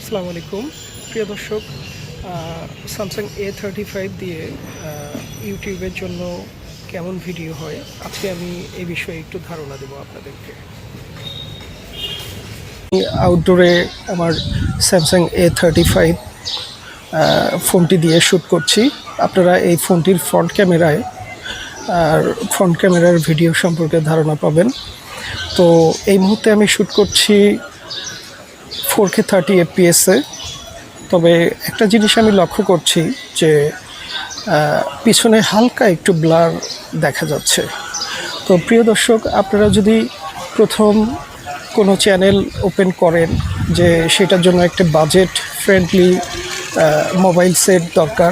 আসসালামু আলাইকুম প্রিয় দর্শক, স্যামসাং A35 দিয়ে ইউটিউবের জন্য কেমন ভিডিও হয় আজকে আমি এই বিষয়ে একটু ধারণা দেব আপনাদেরকে। আউটডোরে আমার স্যামসাং A35 ফোনটি দিয়ে শ্যুট করছি। আপনারা এই ফোনটির ফ্রন্ট ক্যামেরার ভিডিও সম্পর্কে ধারণা পাবেন। তো এই মুহূর্তে আমি শ্যুট করছি 4K 30 FPS-এ। তবে একটা জিনিস আমি লক্ষ্য করছি যে পিছনে হালকা একটু ব্লার দেখা যাচ্ছে। তো প্রিয় দর্শক, আপনারা যদি প্রথম কোনো চ্যানেল ওপেন করেন যে সেটার জন্য একটা বাজেট ফ্রেন্ডলি মোবাইল সেট দরকার,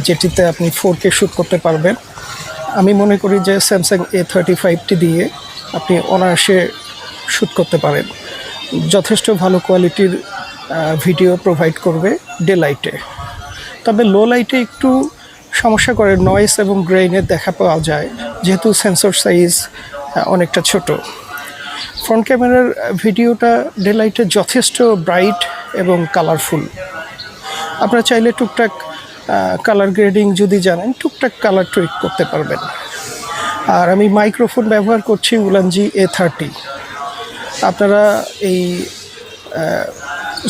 যেটিতে আপনি 4K শ্যুট করতে পারবেন, আমি মনে করি যে স্যামসাং A35টি দিয়ে আপনি অনায়াসে শ্যুট করতে পারেন। যথেষ্ট ভালো কোয়ালিটির ভিডিও প্রোভাইড করবে ডে লাইটে। তবে লো লাইটে একটু সমস্যা করে, নয়েজ এবং গ্রেইনের দেখা পাওয়া যায় যেহেতু সেন্সর সাইজ অনেকটা ছোট। ফ্রন্ট ক্যামেরার ভিডিওটা ডে লাইটে যথেষ্ট ব্রাইট এবং কালারফুল। আপনারা চাইলে টুকটাক কালার গ্রেডিং যদি জানেন টুকটাক কালার টুইক করতে পারবেন। আর আমি মাইক্রোফোন ব্যবহার করছি উলানজি A30। আপনারা এই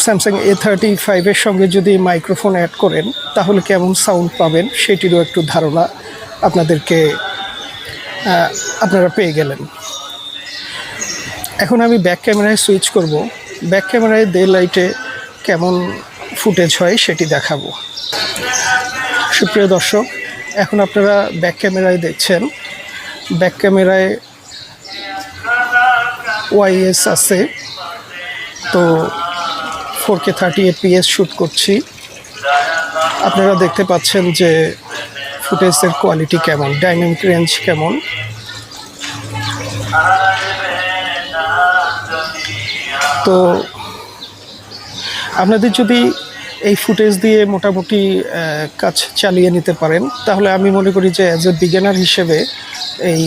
স্যামসাং A35-এর সঙ্গে যদি মাইক্রোফোন অ্যাড করেন তাহলে কেমন সাউন্ড পাবেন সেটিরও একটু ধারণা আপনারা পেয়ে গেলেন। এখন আমি ব্যাক ক্যামেরায় সুইচ করব। ব্যাক ক্যামেরায় ডে লাইটে কেমন ফুটেজ হয় সেটি দেখাবো। সুপ্রিয় দর্শক, এখন আপনারা ব্যাক ক্যামেরায় দেখছেন। ব্যাক ক্যামেরায় OIS আছে। তো 4K 30 FPS শ্যুট করছি। আপনারা দেখতে পাচ্ছেন যে ফুটেজের কোয়ালিটি কেমন, ডাইনামিক রেঞ্জ কেমন। তো আপনাদের যদি এই ফুটেজ দিয়ে মোটামুটি কাজ চালিয়ে নিতে পারেন তাহলে আমি মনে করি যে অ্যাজ এ বিগিনার হিসেবে এই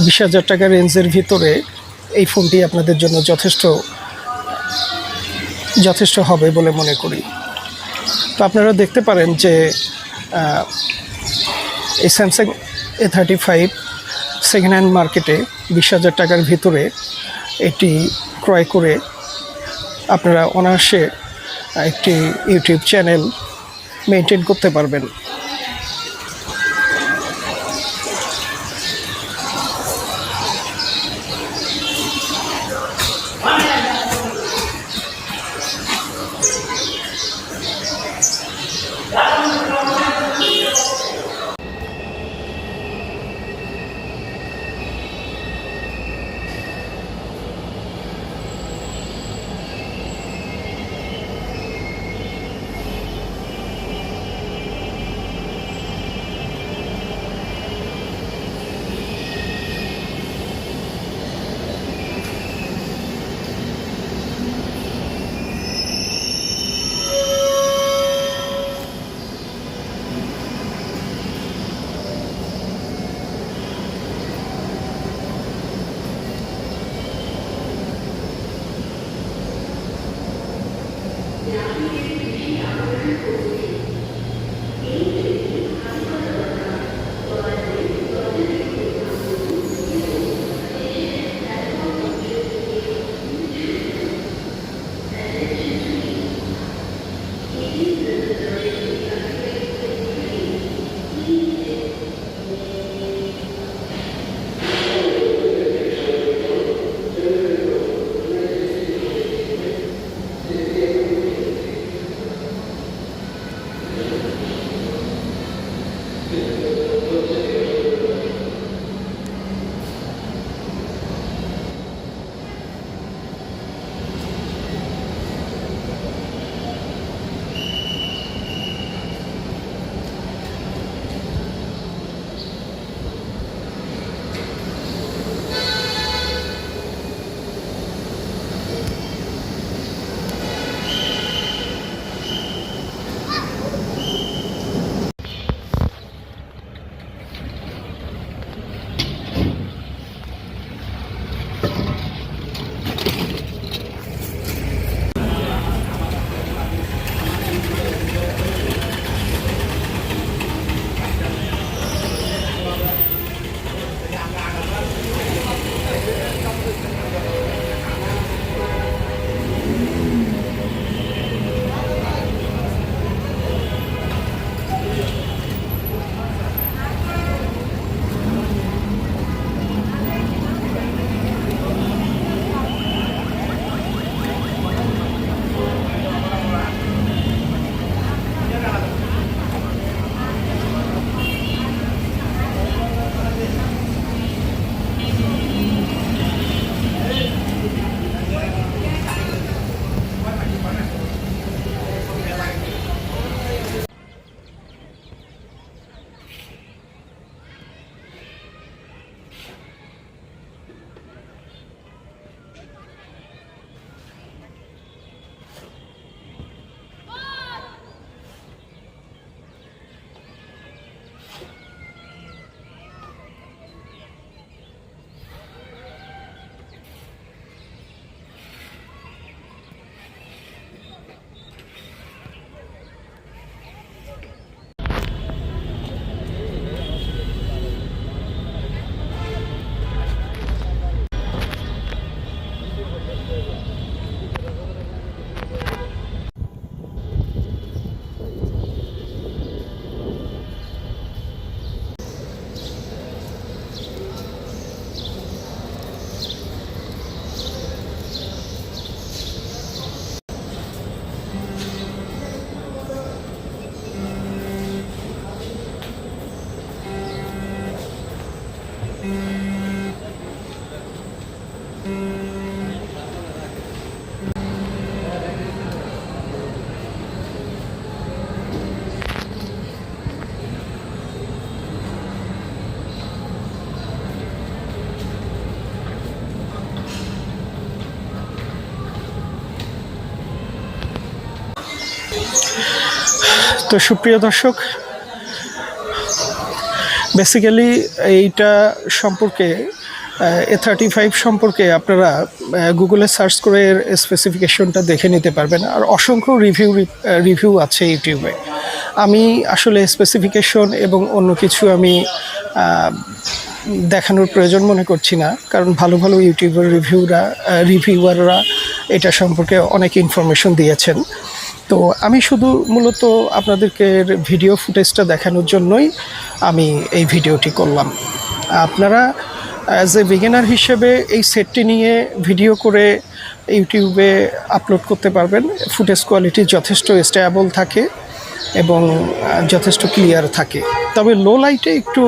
20,000 টাকা রেঞ্জের ভিতরে এই ফোনটি আপনাদের জন্য যথেষ্ট হবে বলে মনে করি। তো আপনারা দেখতে পারেন যে এই স্যামসাং A35 সেকেন্ড হ্যান্ড মার্কেটে 20,000 টাকার ভিতরে এটি ক্রয় করে আপনারা অনায়াসে একটি ইউটিউব চ্যানেল মেনটেন করতে পারবেন। তো সুপ্রিয় দর্শক, বেসিক্যালি এইটা সম্পর্কে A35 সম্পর্কে আপনারা গুগলে সার্চ করে এর স্পেসিফিকেশনটা দেখে নিতে পারবেন। আর অসংখ্য রিভিউ আছে ইউটিউবে। আমি আসলে স্পেসিফিকেশন এবং অন্য কিছু আমি দেখানোর প্রয়োজন মনে করছি না, কারণ ভালো ভালো ইউটিউবের রিভিউয়াররা এটা সম্পর্কে অনেক ইনফরমেশন দিয়েছেন। তো আমি শুধু মূলত আপনাদেরকে ভিডিও ফুটেজটা দেখানোর জন্যই আমি এই ভিডিওটি করলাম। আপনারা অ্যাজ এ বিগিনার হিসেবে এই সেটটি নিয়ে ভিডিও করে ইউটিউবে আপলোড করতে পারবেন। ফুটেজ কোয়ালিটি যথেষ্ট স্টেবল থাকে এবং যথেষ্ট ক্লিয়ার থাকে। তবে লো লাইটে একটু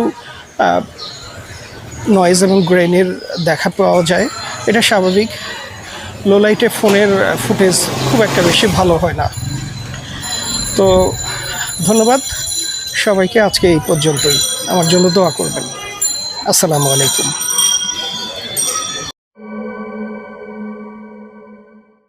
নয়েজ এবং গ্রেনের দেখা পাওয়া যায়, এটা স্বাভাবিক। লো লাইটে ফোনের ফুটেজ খুব একটা বেশি ভালো হয় না। তো ধন্যবাদ সবাইকে, আজকে এই পর্যন্তই। আমার জন্য দোয়া করবেন। আসসালামু আলাইকুম।